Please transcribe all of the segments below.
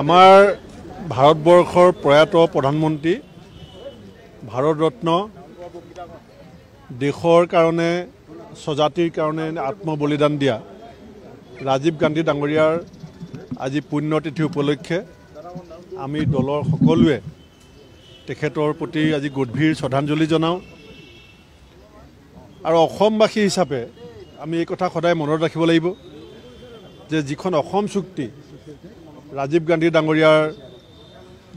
আমাৰ ভাৰতবৰ্ষৰ প্ৰয়াত প্ৰধানমন্ত্ৰী ভাৰত ৰত্ন দেশৰ কাৰণে স্বজাতিৰ কাৰণে আত্মবলিদান দিয়া ৰাজীৱ গান্ধী ডাঙৰীয়াৰ আজি পুণ্যতিথি উপলক্ষে আমি দলৰ সকলোৱে তেখেতৰ প্ৰতি আজি গভীৰ শ্ৰদ্ধাঞ্জলি জনাওঁ আৰু অসমবাসী হিচাপে আমি এই কথা সদায় মনত ৰাখিব লাগিব যে যিখন অসম চুক্তি ৰাজীৱ গান্ধী ডাঙৰীয়াৰ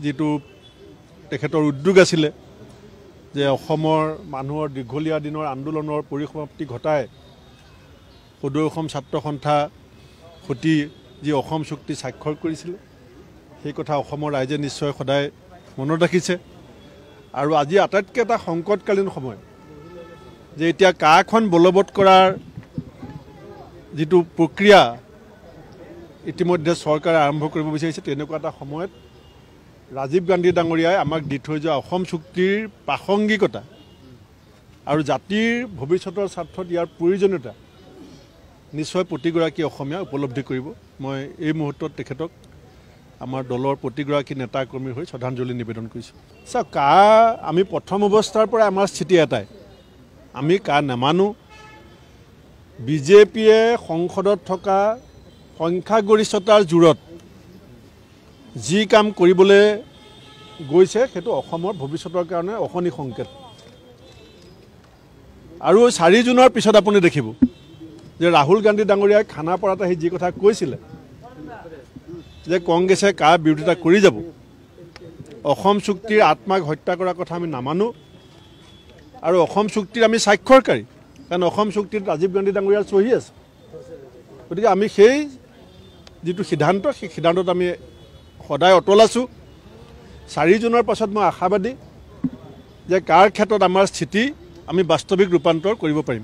যিটো তেখেতৰ উদ্যোগ আছিলে যে অসমৰ মানুহৰ দীঘলীয়া দিনৰ আন্দোলনৰ পৰিসমাপ্তি ঘটাই সদৌ অসম ছাত্ৰ সন্থা সতি যি অসম চুক্তি স্বাক্ষৰ কৰিছিল সেই কথা অসমৰ ৰাইজে নিশ্চয় সদায় মনত ৰাখিছে আৰু আজি আটাইতকৈ এটা সংকটকালীন সময় যে এতিয়া কাখন বলবৎ কৰাৰ যিটো প্ৰক্ৰিয়া ইতিমধ্যে চৰকাৰে আৰম্ভ কৰিব বিচাৰিছে তেনেকুৱা এটা সময়ত ৰাজীৱ গান্ধী ডাঙৰীয়াই আমাক দি থৈ যোৱা অসম চুক্তিৰ প্ৰাসংগিকতা আৰু জাতিৰ ভৱিষ্যতৰ স্বাৰ্থত ইয়াৰ প্ৰয়োজনীয়তা নিশ্চয় প্ৰতিগৰাকী অসমীয়া উপলব্ধি কৰিব মই এই মুহূৰ্তত তেখেতক আমাৰ দলৰ প্ৰতিগৰাকী নেতা কৰ্মীৰ হৈ শ্ৰদ্ধাঞ্জলি নিবেদন কৰিছোঁ চাওক কা আমি প্ৰথম অৱস্থাৰ পৰা আমাৰ স্থিতি এটাই আমি কা নামানো বিজেপিয়ে সংসদত থকা সংখ্যাগৰিষ্ঠতাৰ জোৰত যি কাম কৰিবলৈ গৈছে সেইটো অসমৰ ভৱিষ্যতৰ কাৰণে অশনি সংকেত আৰু 4 জুনৰ পিছত আপুনি দেখিব যে ৰাহুল গান্ধী ডাঙৰীয়াই খানাপাৰাত আহি যি কথা কৈছিলে যে কংগ্ৰেছে কাৰ বিৰোধিতা কৰি যাব অসম চুক্তিৰ আত্মাক হত্যা কৰাৰ কথা আমি নামানো আৰু অসম চুক্তিৰ আমি স্বাক্ষৰকাৰী কাৰণ অসম চুক্তিত ৰাজীৱ গান্ধী ডাঙৰীয়াৰ চহী আছে গতিকে আমি সেই যিটো সিদ্ধান্ত সেই সিদ্ধান্তত আমি সদায় অটল আছোঁ 4 জুনৰ পাছত মই আশাবাদী যে কাৰ ক্ষেত্ৰত আমাৰ স্থিতি আমি বাস্তৱিক ৰূপান্তৰ কৰিব পাৰিম